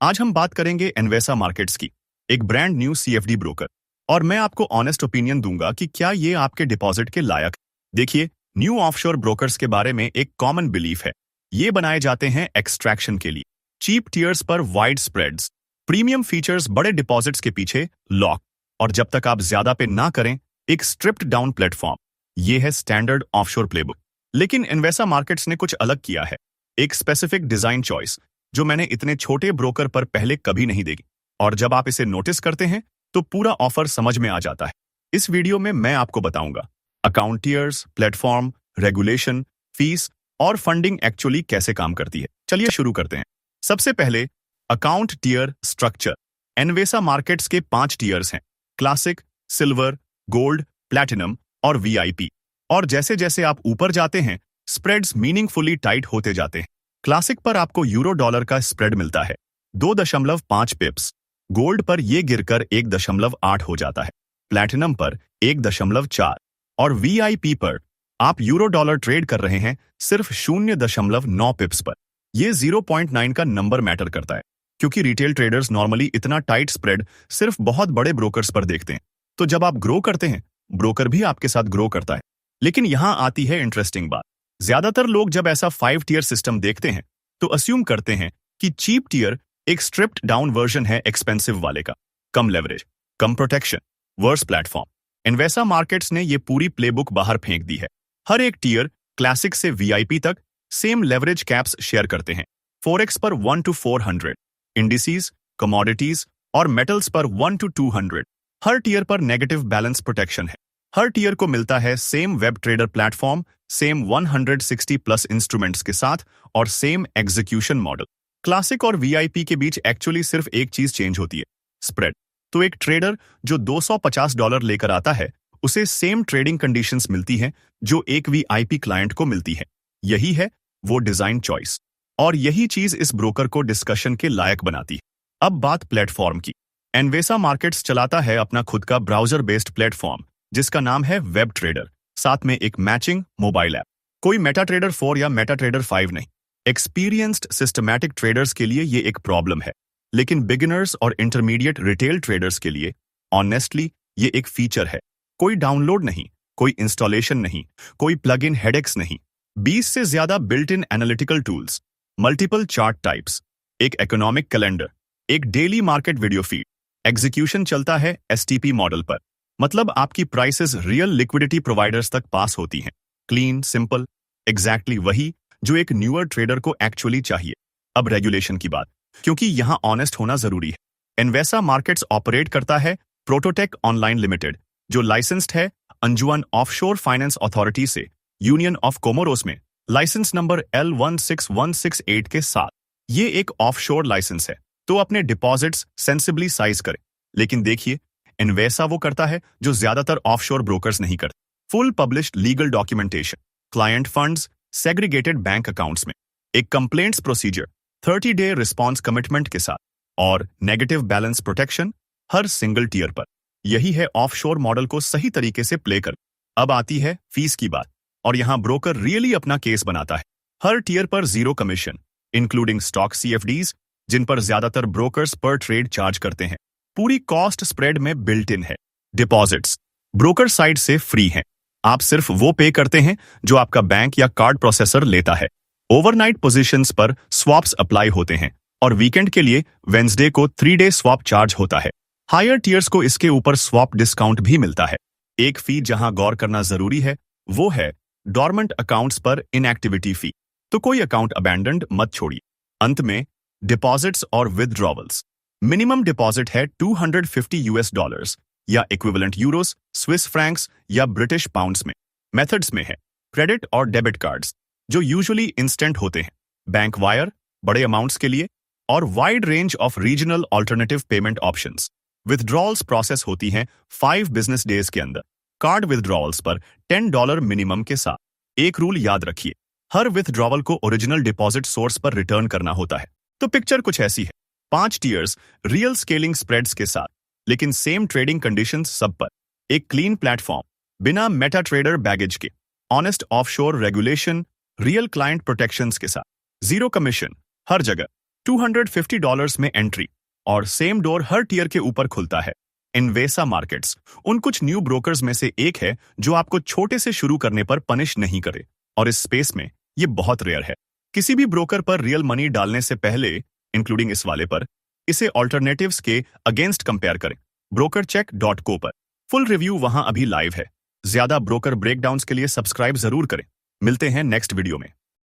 आज हम बात करेंगे एनवेसा मार्केट्स की, एक ब्रांड न्यू सीएफडी ब्रोकर। और मैं आपको ऑनेस्ट ओपिनियन दूंगा कि क्या ये आपके डिपॉजिट के लायक। देखिए, न्यू ऑफशोर ब्रोकर्स के बारे में एक कॉमन बिलीफ है। ये बनाए जाते हैं एक्सट्रैक्शन के लिए। चीप टियर्स पर वाइड स्प्रेड्स, प्रीमियम फीचर्स बड़े डिपॉजिट्स के पीछे लॉक, और जब तक आप ज्यादा पे ना करें, एक स्ट्रिप्ड डाउन प्लेटफॉर्म। ये है स्टैंडर्ड ऑफशोर प्लेबुक। लेकिन एनवेसा मार्केट्स ने कुछ अलग किया है, एक स्पेसिफिक डिजाइन चॉइस जो मैंने इतने छोटे ब्रोकर पर पहले कभी नहीं देखी। और जब आप इसे नोटिस करते हैं तो पूरा ऑफर समझ में आ जाता है। इस वीडियो में मैं आपको बताऊंगा account tiers, platform, regulation, fees और फंडिंग एक्चुअली कैसे काम करती है। चलिए शुरू करते हैं। सबसे पहले अकाउंट टियर स्ट्रक्चर। एनवेसा मार्केट्स के 5 टियर्स हैं, क्लासिक, सिल्वर, गोल्ड, प्लैटिनम और वीआईपी। और जैसे जैसे आप ऊपर जाते हैं, स्प्रेड्स मीनिंगफुली टाइट होते जाते हैं। क्लासिक पर आपको यूरो डॉलर का स्प्रेड मिलता है 2.5 पिप्स, गोल्ड पर यह गिरकर 1.8 हो जाता है, प्लैटिनम पर 1.4 और वीआईपी पर आप यूरो डॉलर ट्रेड कर रहे हैं सिर्फ 0.9 पिप्स पर। यह 0.9 का नंबर मैटर करता है, क्योंकि रिटेल ट्रेडर्स नॉर्मली इतना टाइट स्प्रेड सिर्फ बहुत बड़े ब्रोकर्स पर देखते हैं। तो जब आप ग्रो करते हैं, ब्रोकर भी आपके साथ ग्रो करता है। लेकिन यहां आती है इंटरेस्टिंग बात। ज्यादातर लोग जब ऐसा 5 टियर सिस्टम देखते हैं तो अस्यूम करते हैं कि चीप टियर एक स्ट्रिप्ड डाउन वर्जन है एक्सपेंसिव वाले का। कम लेवरेज, कम प्रोटेक्शन, वर्स प्लेटफॉर्म। एनवेसा मार्केट्स ने ये पूरी प्लेबुक बाहर फेंक दी है। हर एक टियर, क्लासिक से वीआईपी तक, सेम लेवरेज कैप्स शेयर करते हैं। फॉरेक्स पर 1 to 400, इंडिसीज, कमोडिटीज और मेटल्स पर 1 to 200। हर टियर पर नेगेटिव बैलेंस प्रोटेक्शन है। हर टियर को मिलता है same web trader platform, same 160 plus instruments के साथ और सेम एग्जीक्यूशन मॉडल। क्लासिक और वीआईपी के बीच एक्चुअली सिर्फ एक चीज चेंज होती है, स्प्रेड। तो एक ट्रेडर जो $250 लेकर आता है, उसे सेम ट्रेडिंग कंडीशंस मिलती हैं जो एक वीआईपी क्लाइंट को मिलती है। यही है वो डिजाइन चॉइस, और यही चीज इस ब्रोकर को डिस्कशन के लायक बनाती है। अब बात प्लेटफॉर्म की। एनवेसा मार्केट्स चलाता है अपना खुद का ब्राउजर बेस्ड प्लेटफॉर्म जिसका नाम है वेब ट्रेडर, साथ में एक मैचिंग मोबाइल ऐप। कोई मेटा ट्रेडर 4 या मेटा ट्रेडर 5 नहीं। एक्सपीरियंस्ड सिस्टमैटिक ट्रेडर्स के लिए ये एक प्रॉब्लम है, लेकिन बिगिनर्स और इंटरमीडिएट रिटेल ट्रेडर्स के लिए ऑनेस्टली ये एक फीचर है। कोई डाउनलोड नहीं, कोई इंस्टॉलेशन नहीं, कोई प्लग इन हेडेक्स नहीं। 20 से ज्यादा built in analytical tools, multiple chart types, एक इकोनॉमिक कैलेंडर, एक daily market video feed. Execution चलता है एसटीपी मॉडल पर, मतलब आपकी प्राइसेस रियल लिक्विडिटी प्रोवाइडर्स तक पास होती हैं। क्लीन, सिंपल, एग्जैक्टली वही जो एक न्यूअर ट्रेडर को एक्चुअली चाहिए। अब रेगुलेशन की बात, क्योंकि यहां ऑनेस्ट होना जरूरी है। एनवेसा मार्केट्स ऑपरेट करता है प्रोटोटेक ऑनलाइन लिमिटेड, जो लाइसेंस्ड है अंजुअन ऑफशोर फाइनेंस अथॉरिटी से, यूनियन ऑफ कोमोरोस में लाइसेंस नंबर L16168 के साथ। ये एक ऑफशोर लाइसेंस है, तो अपने डिपॉजिट्स सेंसिबली साइज करें। लेकिन देखिए, एनवेसा वो करता है जो ज्यादातर ऑफशोर ब्रोकर्स नहीं करते। Full published legal documentation, client funds segregated bank accounts में, एक complaints procedure, 30 day response commitment के साथ, और नेगेटिव बैलेंस प्रोटेक्शन हर सिंगल टियर पर। यही है ऑफशोर मॉडल को सही तरीके से प्ले कर। अब आती है फीस की बात, और यहां ब्रोकर रियली अपना केस बनाता है। हर टियर पर 0 कमीशन, इंक्लूडिंग स्टॉक सीएफडीज, जिन पर ज्यादातर ब्रोकर्स पर ट्रेड चार्ज करते हैं। पूरी कॉस्ट स्प्रेड में बिल्ट इन है। डिपॉजिट्स ब्रोकर साइड से फ्री हैं। आप सिर्फ वो पे करते हैं जो आपका बैंक या कार्ड प्रोसेसर लेता है। ओवरनाइट पोजीशंस पर स्वैप्स अप्लाई होते हैं, और वीकेंड के लिए वेंसडे को 3 डे स्वैप चार्ज होता है। हायर टियर्स को इसके ऊपर स्वैप डिस्काउंट भी मिलता है। एक फी जहां गौर करना जरूरी है वो है डॉर्मेंट अकाउंट्स पर इनएक्टिविटी फी। तो कोई अकाउंट अबैंडन्ड मत छोड़िए। अंत में डिपॉजिट्स और विथड्रॉवल्स। मिनिमम डिपॉजिट है $250 या equivalent euros, Swiss francs or British pounds में। मेथड्स में है क्रेडिट और डेबिट कार्ड्स, जो यूजुअली इंस्टेंट होते हैं, बैंक वायर बड़े अमाउंट्स के लिए, और wide range of regional alternative payment options. Withdrawals process होती हैं 5 बिजनेस डेज के अंदर। कार्ड विथड्रॉवल्स पर $10 मिनिमम के साथ। एक रूल याद रखिए, हर विथड्रॉवल को ओरिजिनल डिपॉजिट सोर्स पर रिटर्न करना होता है। तो पिक्चर कुछ ऐसी है, 5 टियर्स, रियल स्केलिंग स्प्रेड्स के साथ, लेकिन सेम ट्रेडिंग कंडीशंस सब पर। एक क्लीन प्लेटफॉर्म, बिना मेटा ट्रेडर बैगेज के, honest offshore regulation, real client protections के साथ, 0 कमीशन हर जगह, $250 में एंट्री और सेम डोर हर टियर के ऊपर खुलता है। इन्वेसा मार्केट्स उन कुछ न्यू ब्रोकर्स में से एक है जो आपको छोटे से शुरू करने पर पनिश नहीं करे, और इस स्पेस में ये बहुत रेयर है। किसी भी ब्रोकर पर रियल मनी डालने से पहले, इंक्लूडिंग इस वाले पर, इसे ऑल्टरनेटिव्स के अगेंस्ट कंपेयर करें। brokercheck.co पर फुल रिव्यू वहां अभी लाइव है। ज्यादा ब्रोकर ब्रेकडाउन्स के लिए सब्सक्राइब जरूर करें। मिलते हैं नेक्स्ट वीडियो में।